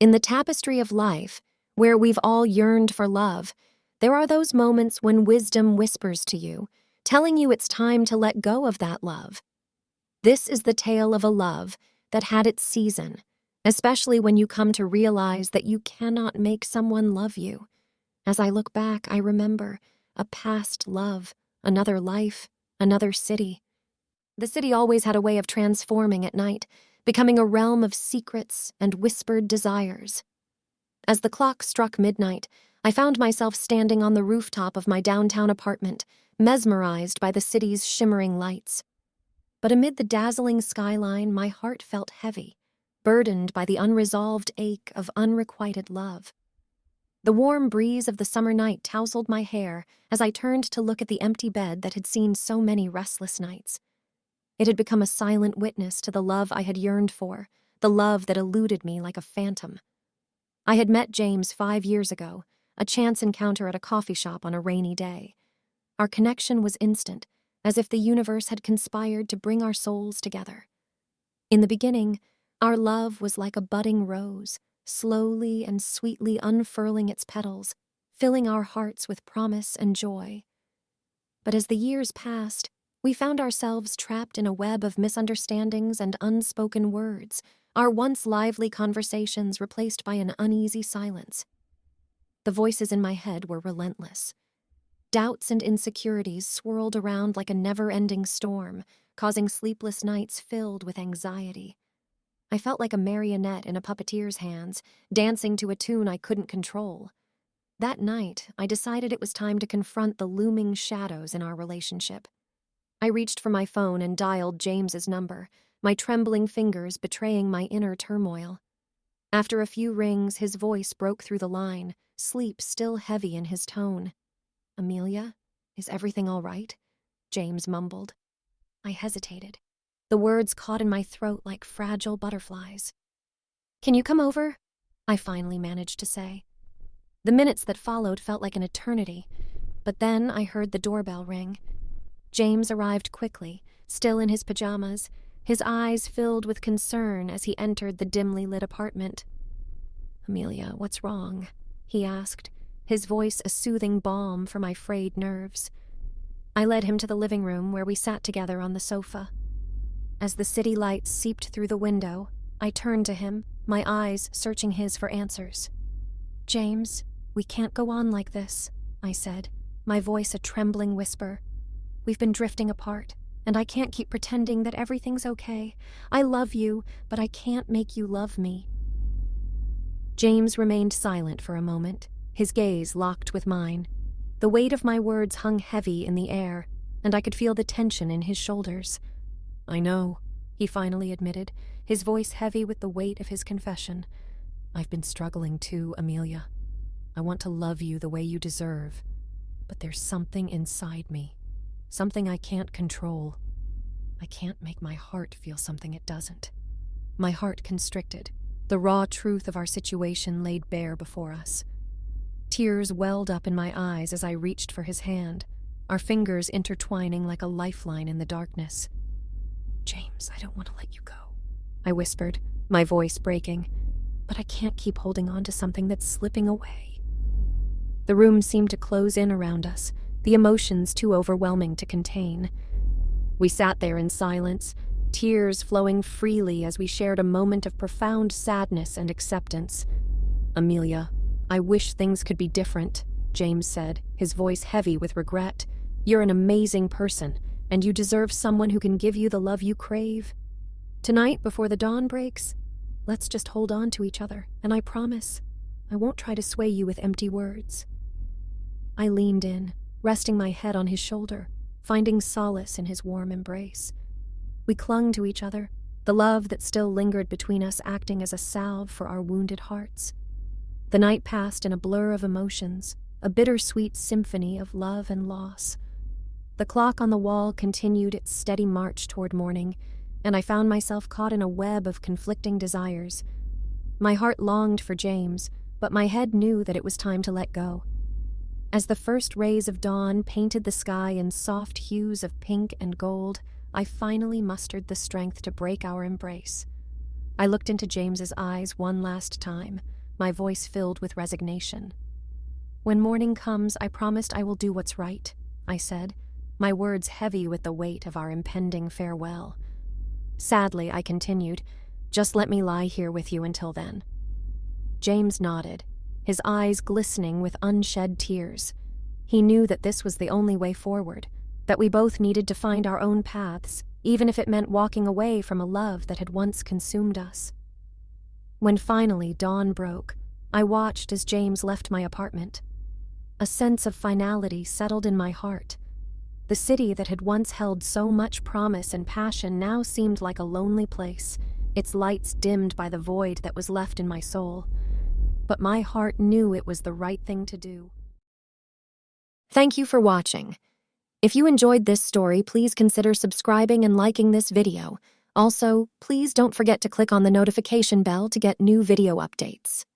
In the tapestry of life, where we've all yearned for love, there are those moments when wisdom whispers to you, telling you it's time to let go of that love. This is the tale of a love that had its season, especially when you come to realize that you cannot make someone love you. As I look back, I remember a past love, another life, another city. The city always had a way of transforming at night, becoming a realm of secrets and whispered desires. As the clock struck midnight, I found myself standing on the rooftop of my downtown apartment, mesmerized by the city's shimmering lights. But amid the dazzling skyline, my heart felt heavy, burdened by the unresolved ache of unrequited love. The warm breeze of the summer night tousled my hair as I turned to look at the empty bed that had seen so many restless nights. It had become a silent witness to the love I had yearned for, the love that eluded me like a phantom. I had met James 5 years ago, a chance encounter at a coffee shop on a rainy day. Our connection was instant, as if the universe had conspired to bring our souls together. In the beginning, our love was like a budding rose, slowly and sweetly unfurling its petals, filling our hearts with promise and joy. But as the years passed, we found ourselves trapped in a web of misunderstandings and unspoken words, our once lively conversations replaced by an uneasy silence. The voices in my head were relentless. Doubts and insecurities swirled around like a never-ending storm, causing sleepless nights filled with anxiety. I felt like a marionette in a puppeteer's hands, dancing to a tune I couldn't control. That night, I decided it was time to confront the looming shadows in our relationship. I reached for my phone and dialed James's number, my trembling fingers betraying my inner turmoil. After a few rings, his voice broke through the line, sleep still heavy in his tone. "Amelia, is everything all right?" James mumbled. I hesitated. The words caught in my throat like fragile butterflies. "Can you come over?" I finally managed to say. The minutes that followed felt like an eternity, but then I heard the doorbell ring. James arrived quickly, still in his pajamas, his eyes filled with concern as he entered the dimly lit apartment. "Amelia, what's wrong?" he asked, his voice a soothing balm for my frayed nerves. I led him to the living room where we sat together on the sofa. As the city lights seeped through the window, I turned to him, my eyes searching his for answers. "James, we can't go on like this," I said, my voice a trembling whisper. "We've been drifting apart, and I can't keep pretending that everything's okay. I love you, but I can't make you love me." James remained silent for a moment, his gaze locked with mine. The weight of my words hung heavy in the air, and I could feel the tension in his shoulders. "I know," he finally admitted, his voice heavy with the weight of his confession. "I've been struggling too, Amelia. I want to love you the way you deserve, but there's something inside me. Something I can't control. I can't make my heart feel something it doesn't." My heart constricted, the raw truth of our situation laid bare before us. Tears welled up in my eyes as I reached for his hand, our fingers intertwining like a lifeline in the darkness. "James, I don't want to let you go," I whispered, my voice breaking, "but I can't keep holding on to something that's slipping away." The room seemed to close in around us, the emotions too overwhelming to contain. We sat there in silence, tears flowing freely as we shared a moment of profound sadness and acceptance. "Amelia, I wish things could be different," James said, his voice heavy with regret. "You're an amazing person, and you deserve someone who can give you the love you crave. Tonight, before the dawn breaks, let's just hold on to each other, and I promise I won't try to sway you with empty words." I leaned in, resting my head on his shoulder, finding solace in his warm embrace. We clung to each other, the love that still lingered between us acting as a salve for our wounded hearts. The night passed in a blur of emotions, a bittersweet symphony of love and loss. The clock on the wall continued its steady march toward morning, and I found myself caught in a web of conflicting desires. My heart longed for James, but my head knew that it was time to let go. As the first rays of dawn painted the sky in soft hues of pink and gold, I finally mustered the strength to break our embrace. I looked into James's eyes one last time, my voice filled with resignation. "When morning comes, I promised I will do what's right," I said, my words heavy with the weight of our impending farewell. Sadly, I continued, "Just let me lie here with you until then." James nodded, his eyes glistening with unshed tears. He knew that this was the only way forward, that we both needed to find our own paths, even if it meant walking away from a love that had once consumed us. When finally dawn broke, I watched as James left my apartment. A sense of finality settled in my heart. The city that had once held so much promise and passion now seemed like a lonely place, its lights dimmed by the void that was left in my soul. But my heart knew it was the right thing to do. Thank you for watching. If you enjoyed this story, please consider subscribing and liking this video. Also, please don't forget to click on the notification bell to get new video updates.